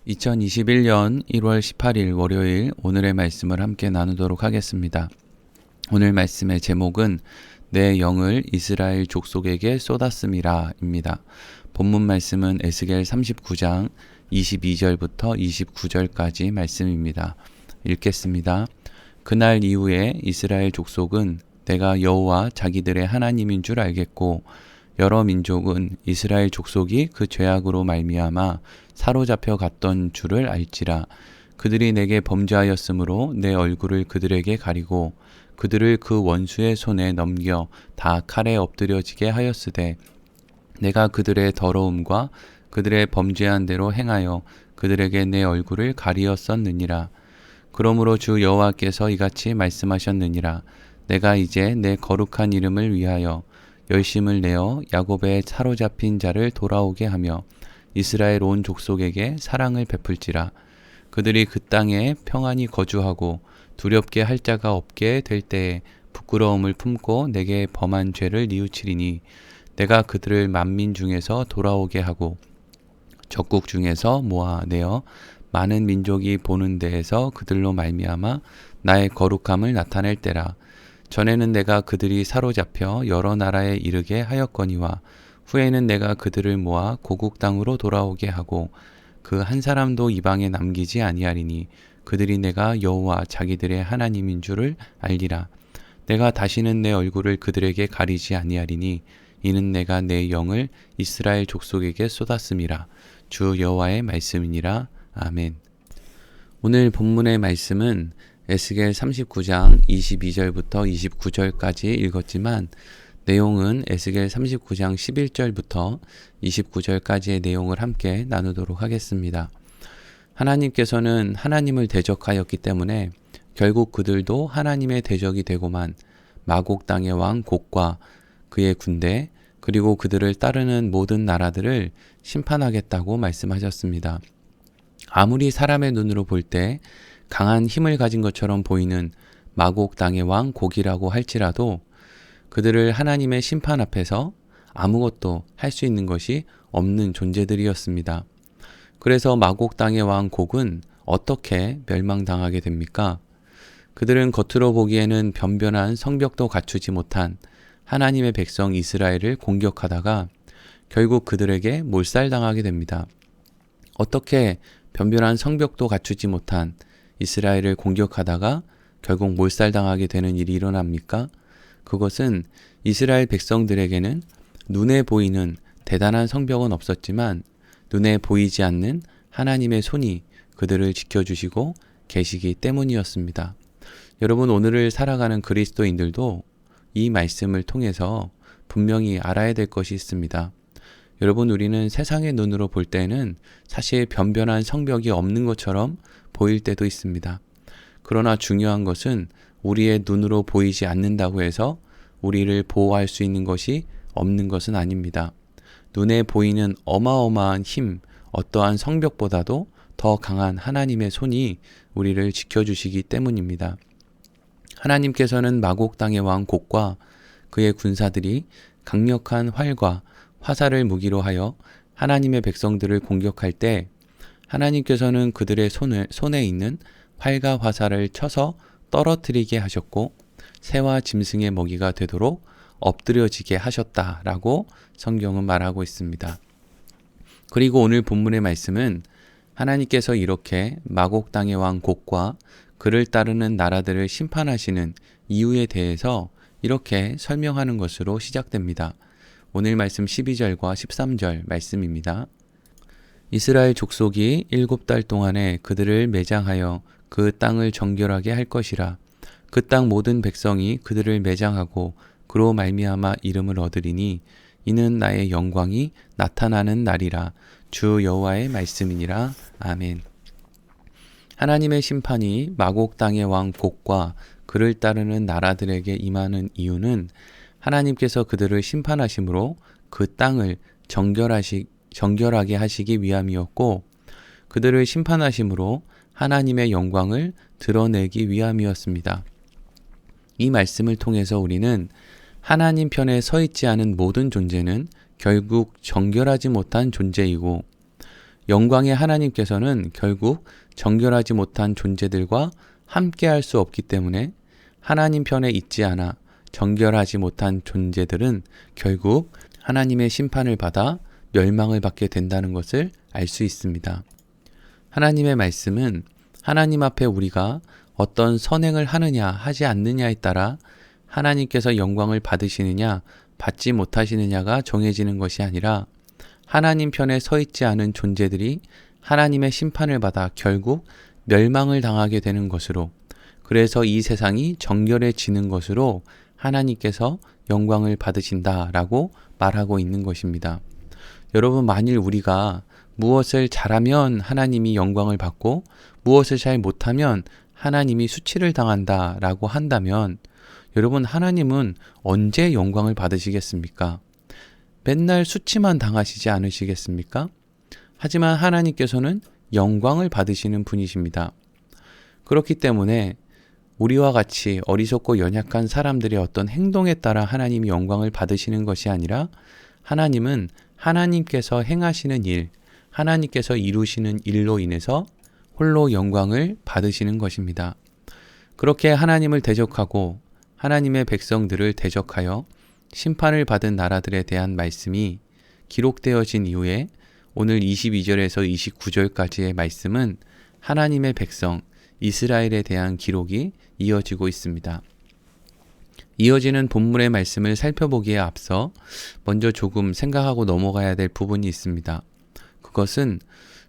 2021년 1월 18일 월요일 오늘의 말씀을 함께 나누도록 하겠습니다. 오늘 말씀의 제목은 내 영을 이스라엘 족속에게 쏟았음이라 입니다. 본문 말씀은 에스겔 39장 22절부터 29절까지 말씀입니다. 읽겠습니다. 그날 이후에 이스라엘 족속은 내가 여호와 자기들의 하나님인 줄 알겠고 여러 민족은 이스라엘 족속이 그 죄악으로 말미암아 사로잡혀 갔던 줄을 알지라. 그들이 내게 범죄하였으므로 내 얼굴을 그들에게 가리고 그들을 그 원수의 손에 넘겨 다 칼에 엎드려지게 하였으되 내가 그들의 더러움과 그들의 범죄한 대로 행하여 그들에게 내 얼굴을 가리었었느니라. 그러므로 주 여호와께서 이같이 말씀하셨느니라. 내가 이제 내 거룩한 이름을 위하여 열심을 내어 야곱의 사로잡힌 자를 돌아오게 하며 이스라엘 온 족속에게 사랑을 베풀지라. 그들이 그 땅에 평안히 거주하고 두렵게 할 자가 없게 될 때에 부끄러움을 품고 내게 범한 죄를 뉘우치리니 내가 그들을 만민 중에서 돌아오게 하고 적국 중에서 모아내어 많은 민족이 보는 데에서 그들로 말미암아 나의 거룩함을 나타낼 때라. 전에는 내가 그들이 사로잡혀 여러 나라에 이르게 하였거니와 후에는 내가 그들을 모아 고국 땅으로 돌아오게 하고 그 한 사람도 이방에 남기지 아니하리니 그들이 내가 여호와 자기들의 하나님인 줄을 알리라. 내가 다시는 내 얼굴을 그들에게 가리지 아니하리니 이는 내가 내 영을 이스라엘 족속에게 쏟았음이라. 주 여호와의 말씀이니라. 아멘. 오늘 본문의 말씀은 에스겔 39장 22절부터 29절까지 읽었지만 내용은 에스겔 39장 11절부터 29절까지의 내용을 함께 나누도록 하겠습니다. 하나님께서는 하나님을 대적하였기 때문에 결국 그들도 하나님의 대적이 되고만 마곡 땅의 왕 곡과 그의 군대 그리고 그들을 따르는 모든 나라들을 심판하겠다고 말씀하셨습니다. 아무리 사람의 눈으로 볼 때 강한 힘을 가진 것처럼 보이는 마곡 땅의 왕 곡이라고 할지라도 그들을 하나님의 심판 앞에서 아무것도 할 수 있는 것이 없는 존재들이었습니다. 그래서 마곡 땅의 왕 곡은 어떻게 멸망당하게 됩니까? 그들은 겉으로 보기에는 변변한 성벽도 갖추지 못한 하나님의 백성 이스라엘을 공격하다가 결국 그들에게 몰살당하게 됩니다. 어떻게 변변한 성벽도 갖추지 못한 이스라엘을 공격하다가 결국 몰살당하게 되는 일이 일어납니까? 그것은 이스라엘 백성들에게는 눈에 보이는 대단한 성벽은 없었지만 눈에 보이지 않는 하나님의 손이 그들을 지켜주시고 계시기 때문이었습니다. 여러분, 오늘을 살아가는 그리스도인들도 이 말씀을 통해서 분명히 알아야 될 것이 있습니다. 여러분, 우리는 세상의 눈으로 볼 때는 사실 변변한 성벽이 없는 것처럼 보일 때도 있습니다. 그러나 중요한 것은 우리의 눈으로 보이지 않는다고 해서 우리를 보호할 수 있는 것이 없는 것은 아닙니다. 눈에 보이는 어마어마한 힘, 어떠한 성벽보다도 더 강한 하나님의 손이 우리를 지켜주시기 때문입니다. 하나님께서는 마곡 땅의 왕 곡과 그의 군사들이 강력한 활과 화살을 무기로 하여 하나님의 백성들을 공격할 때 하나님께서는 그들의 손에 있는 활과 화살을 쳐서 떨어뜨리게 하셨고 새와 짐승의 먹이가 되도록 엎드려지게 하셨다라고 성경은 말하고 있습니다. 그리고 오늘 본문의 말씀은 하나님께서 이렇게 마곡 땅의 왕 곡과 그를 따르는 나라들을 심판하시는 이유에 대해서 이렇게 설명하는 것으로 시작됩니다. 오늘 말씀 12절과 13절 말씀입니다. 이스라엘 족속이 7달 동안에 그들을 매장하여 그 땅을 정결하게 할 것이라. 그 땅 모든 백성이 그들을 매장하고 그로 말미암아 이름을 얻으리니 이는 나의 영광이 나타나는 날이라. 주 여호와의 말씀이니라. 아멘. 하나님의 심판이 마곡 땅의 왕 곡과 그를 따르는 나라들에게 임하는 이유는 하나님께서 그들을 심판하심으로 그 땅을 정결하게 하시기 위함이었고 그들을 심판하심으로 하나님의 영광을 드러내기 위함이었습니다. 이 말씀을 통해서 우리는 하나님 편에 서 있지 않은 모든 존재는 결국 정결하지 못한 존재이고 영광의 하나님께서는 결국 정결하지 못한 존재들과 함께할 수 없기 때문에 하나님 편에 있지 않아 정결하지 못한 존재들은 결국 하나님의 심판을 받아 멸망을 받게 된다는 것을 알 수 있습니다. 하나님의 말씀은 하나님 앞에 우리가 어떤 선행을 하느냐 하지 않느냐에 따라 하나님께서 영광을 받으시느냐 받지 못하시느냐가 정해지는 것이 아니라 하나님 편에 서 있지 않은 존재들이 하나님의 심판을 받아 결국 멸망을 당하게 되는 것으로, 그래서 이 세상이 정결해지는 것으로 하나님께서 영광을 받으신다라고 말하고 있는 것입니다. 여러분, 만일 우리가 무엇을 잘하면 하나님이 영광을 받고 무엇을 잘 못하면 하나님이 수치를 당한다라고 한다면 여러분, 하나님은 언제 영광을 받으시겠습니까? 맨날 수치만 당하시지 않으시겠습니까? 하지만 하나님께서는 영광을 받으시는 분이십니다. 그렇기 때문에 우리와 같이 어리석고 연약한 사람들의 어떤 행동에 따라 하나님이 영광을 받으시는 것이 아니라 하나님은 하나님께서 행하시는 일, 하나님께서 이루시는 일로 인해서 홀로 영광을 받으시는 것입니다. 그렇게 하나님을 대적하고 하나님의 백성들을 대적하여 심판을 받은 나라들에 대한 말씀이 기록되어진 이후에 오늘 22절에서 29절까지의 말씀은 하나님의 백성 이스라엘에 대한 기록이 이어지고 있습니다. 이어지는 본문의 말씀을 살펴보기에 앞서 먼저 조금 생각하고 넘어가야 될 부분이 있습니다. 그것은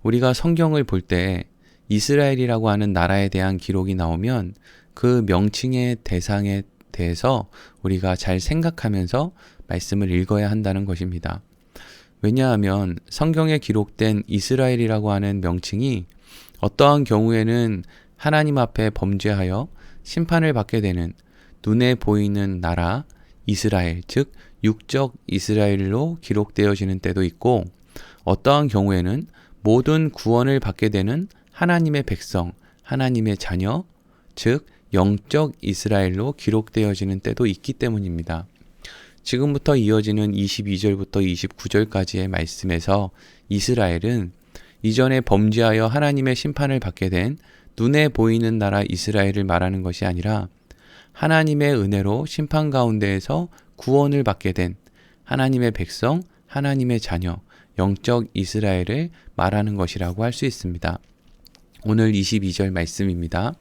우리가 성경을 볼 때 이스라엘이라고 하는 나라에 대한 기록이 나오면 그 명칭의 대상에 대해서 우리가 잘 생각하면서 말씀을 읽어야 한다는 것입니다. 왜냐하면 성경에 기록된 이스라엘이라고 하는 명칭이 어떠한 경우에는 하나님 앞에 범죄하여 심판을 받게 되는 눈에 보이는 나라 이스라엘, 즉 육적 이스라엘로 기록되어지는 때도 있고, 어떠한 경우에는 모든 구원을 받게 되는 하나님의 백성, 하나님의 자녀, 즉 영적 이스라엘로 기록되어지는 때도 있기 때문입니다. 지금부터 이어지는 22절부터 29절까지의 말씀에서 이스라엘은 이전에 범죄하여 하나님의 심판을 받게 된 눈에 보이는 나라 이스라엘을 말하는 것이 아니라 하나님의 은혜로 심판 가운데에서 구원을 받게 된 하나님의 백성, 하나님의 자녀, 영적 이스라엘을 말하는 것이라고 할 수 있습니다. 오늘 22절 말씀입니다.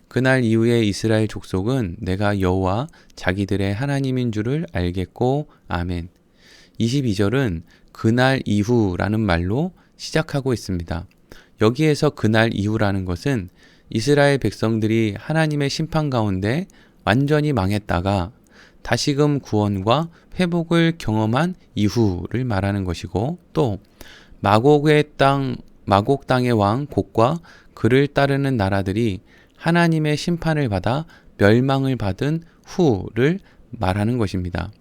그날 이후에 이스라엘 족속은 내가 여호와 자기들의 하나님인 줄을 알겠고 아멘. 22절은 그날 이후라는 말로 시작하고 있습니다. 여기에서 그날 이후라는 것은 이스라엘 백성들이 하나님의 심판 가운데 완전히 망했다가 다시금 구원과 회복을 경험한 이후를 말하는 것이고, 또 마곡 땅의 왕 곡과 그를 따르는 나라들이 하나님의 심판을 받아 멸망을 받은 후를 말하는 것입니다.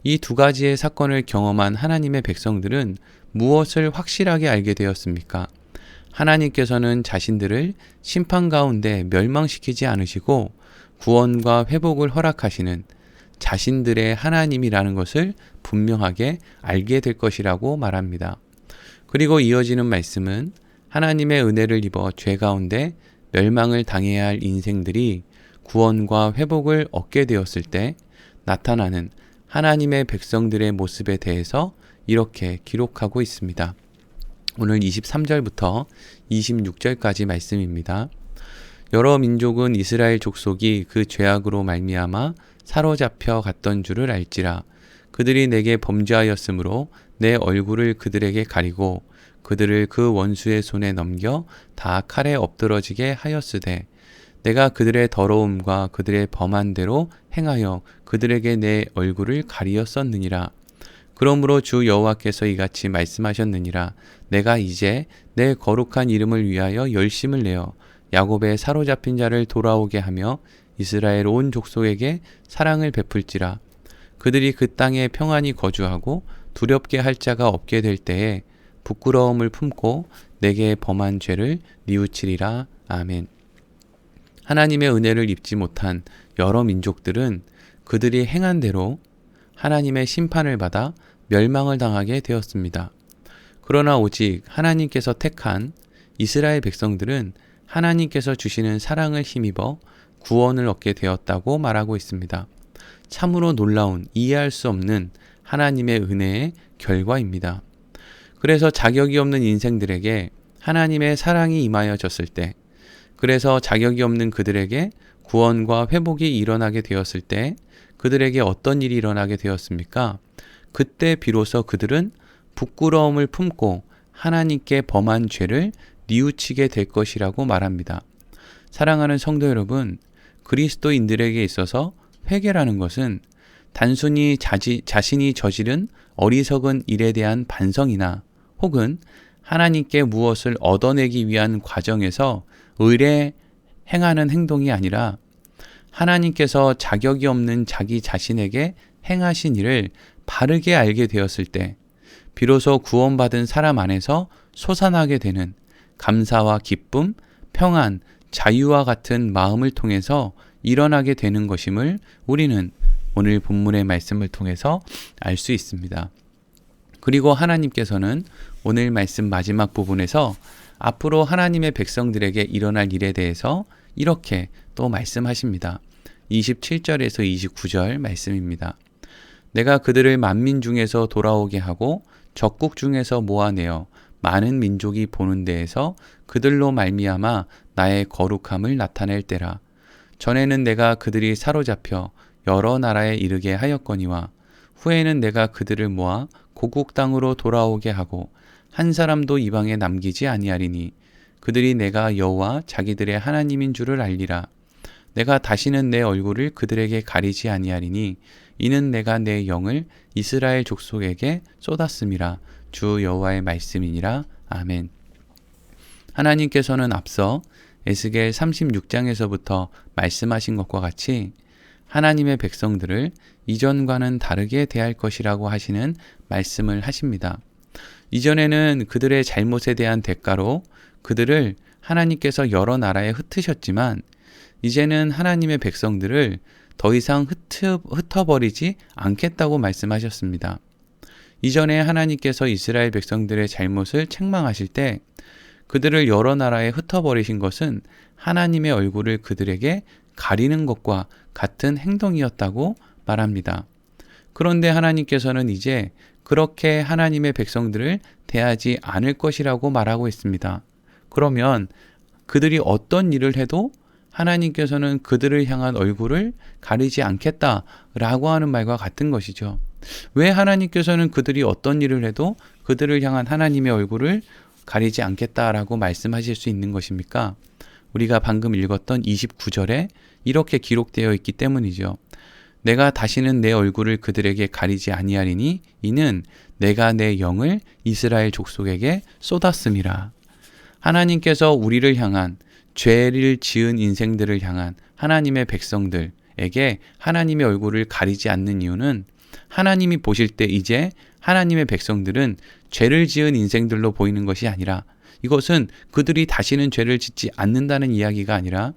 이 두 가지의 사건을 경험한 하나님의 백성들은 무엇을 확실하게 알게 되었습니까? 하나님께서는 자신들을 심판 가운데 멸망시키지 않으시고 구원과 회복을 허락하시는 자신들의 하나님이라는 것을 분명하게 알게 될 것이라고 말합니다. 그리고 이어지는 말씀은 하나님의 은혜를 입어 죄 가운데 멸망을 당해야 할 인생들이 구원과 회복을 얻게 되었을 때 나타나는 하나님의 백성들의 모습에 대해서 이렇게 기록하고 있습니다. 오늘 23절부터 26절까지 말씀입니다. 여러 민족은 이스라엘 족속이 그 죄악으로 말미암아 사로잡혀 갔던 줄을 알지라. 그들이 내게 범죄하였으므로 내 얼굴을 그들에게 가리고 그들을 그 원수의 손에 넘겨 다 칼에 엎드러지게 하였으되 내가 그들의 더러움과 그들의 범한 대로 행하여 그들에게 내 얼굴을 가리었었느니라. 그러므로 주 여호와께서 이같이 말씀하셨느니라. 내가 이제 내 거룩한 이름을 위하여 열심을 내어 야곱의 사로잡힌 자를 돌아오게 하며 이스라엘 온 족속에게 사랑을 베풀지라. 그들이 그 땅에 평안히 거주하고 두렵게 할 자가 없게 될 때에 부끄러움을 품고 내게 범한 죄를 뉘우치리라. 아멘. 하나님의 은혜를 입지 못한 여러 민족들은 그들이 행한 대로 하나님의 심판을 받아 멸망을 당하게 되었습니다. 그러나 오직 하나님께서 택한 이스라엘 백성들은 하나님께서 주시는 사랑을 힘입어 구원을 얻게 되었다고 말하고 있습니다. 참으로 놀라운, 이해할 수 없는 하나님의 은혜의 결과입니다. 그래서 자격이 없는 인생들에게 하나님의 사랑이 임하여졌을 때, 그래서 자격이 없는 그들에게 구원과 회복이 일어나게 되었을 때 그들에게 어떤 일이 일어나게 되었습니까? 그때 비로소 그들은 부끄러움을 품고 하나님께 범한 죄를 뉘우치게 될 것이라고 말합니다. 사랑하는 성도 여러분, 그리스도인들에게 있어서 회개라는 것은 단순히 자신이 저지른 어리석은 일에 대한 반성이나 혹은 하나님께 무엇을 얻어내기 위한 과정에서 의례 행하는 행동이 아니라 하나님께서 자격이 없는 자기 자신에게 행하신 일을 바르게 알게 되었을 때 비로소 구원받은 사람 안에서 솟아나게 되는 감사와 기쁨, 평안, 자유와 같은 마음을 통해서 일어나게 되는 것임을 우리는 오늘 본문의 말씀을 통해서 알 수 있습니다. 그리고 하나님께서는 오늘 말씀 마지막 부분에서 앞으로 하나님의 백성들에게 일어날 일에 대해서 이렇게 또 말씀하십니다. 27절에서 29절 말씀입니다. 내가 그들을 만민 중에서 돌아오게 하고 적국 중에서 모아내어 많은 민족이 보는 데에서 그들로 말미암아 나의 거룩함을 나타낼 때라. 전에는 내가 그들이 사로잡혀 여러 나라에 이르게 하였거니와 후에는 내가 그들을 모아 고국 땅으로 돌아오게 하고 한 사람도 이방에 남기지 아니하리니 그들이 내가 여호와 자기들의 하나님인 줄을 알리라. 내가 다시는 내 얼굴을 그들에게 가리지 아니하리니 이는 내가 내 영을 이스라엘 족속에게 쏟았음이라. 주 여호와의 말씀이니라. 아멘. 하나님께서는 앞서 에스겔 36장에서부터 말씀하신 것과 같이 하나님의 백성들을 이전과는 다르게 대할 것이라고 하시는 말씀을 하십니다. 이전에는 그들의 잘못에 대한 대가로 그들을 하나님께서 여러 나라에 흩으셨지만 이제는 하나님의 백성들을 더 이상 흩어버리지 않겠다고 말씀하셨습니다. 이전에 하나님께서 이스라엘 백성들의 잘못을 책망하실 때 그들을 여러 나라에 흩어버리신 것은 하나님의 얼굴을 그들에게 가리는 것과 같은 행동이었다고 말합니다. 그런데 하나님께서는 이제 그렇게 하나님의 백성들을 대하지 않을 것이라고 말하고 있습니다. 그러면 그들이 어떤 일을 해도 하나님께서는 그들을 향한 얼굴을 가리지 않겠다라고 하는 말과 같은 것이죠. 왜 하나님께서는 그들이 어떤 일을 해도 그들을 향한 하나님의 얼굴을 가리지 않겠다라고 말씀하실 수 있는 것입니까? 우리가 방금 읽었던 29절에 이렇게 기록되어 있기 때문이죠. 내가 다시는 내 얼굴을 그들에게 가리지 아니하리니 이는 내가 내 영을 이스라엘 족속에게 쏟았음이라. 하나님께서 우리를 향한 죄를 지은 인생들을 향한 하나님의 백성들에게 하나님의 얼굴을 가리지 않는 이유는 하나님이 보실 때 이제 하나님의 백성들은 죄를 지은 인생들로 보이는 것이 아니라 이것은 그들이 다시는 죄를 짓지 않는다는 이야기가 아니라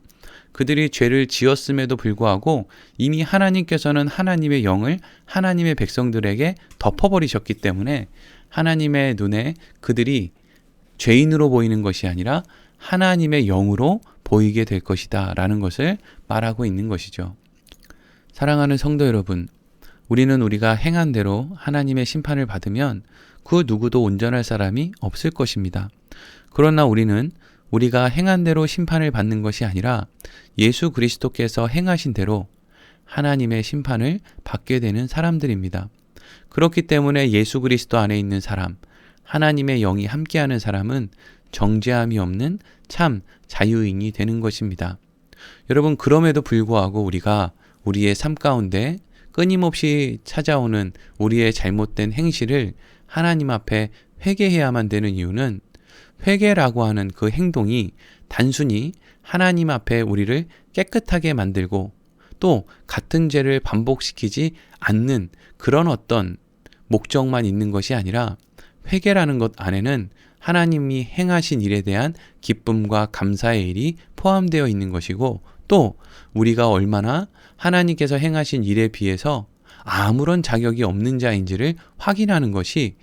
그들이 죄를 지었음에도 불구하고 이미 하나님께서는 하나님의 영을 하나님의 백성들에게 덮어버리셨기 때문에 하나님의 눈에 그들이 죄인으로 보이는 것이 아니라 하나님의 영으로 보이게 될 것이다 라는 것을 말하고 있는 것이죠. 사랑하는 성도 여러분, 우리는 우리가 행한 대로 하나님의 심판을 받으면 그 누구도 온전할 사람이 없을 것입니다. 그러나 우리는 우리가 행한 대로 심판을 받는 것이 아니라 예수 그리스도께서 행하신 대로 하나님의 심판을 받게 되는 사람들입니다. 그렇기 때문에 예수 그리스도 안에 있는 사람, 하나님의 영이 함께하는 사람은 정죄함이 없는 참 자유인이 되는 것입니다. 여러분, 그럼에도 불구하고 우리가 우리의 삶 가운데 끊임없이 찾아오는 우리의 잘못된 행실을 하나님 앞에 회개해야만 되는 이유는 회개라고 하는 그 행동이 단순히 하나님 앞에 우리를 깨끗하게 만들고 또 같은 죄를 반복시키지 않는 그런 어떤 목적만 있는 것이 아니라 회개라는 것 안에는 하나님이 행하신 일에 대한 기쁨과 감사의 일이 포함되어 있는 것이고 또 우리가 얼마나 하나님께서 행하신 일에 비해서 아무런 자격이 없는 자인지를 확인하는 것이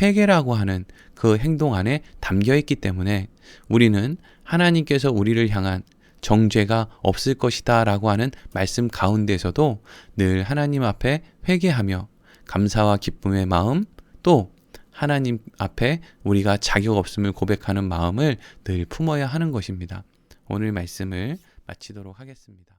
회개라고 하는 그 행동 안에 담겨 있기 때문에 우리는 하나님께서 우리를 향한 정죄가 없을 것이다 라고 하는 말씀 가운데서도 늘 하나님 앞에 회개하며 감사와 기쁨의 마음, 또 하나님 앞에 우리가 자격 없음을 고백하는 마음을 늘 품어야 하는 것입니다. 오늘 말씀을 마치도록 하겠습니다.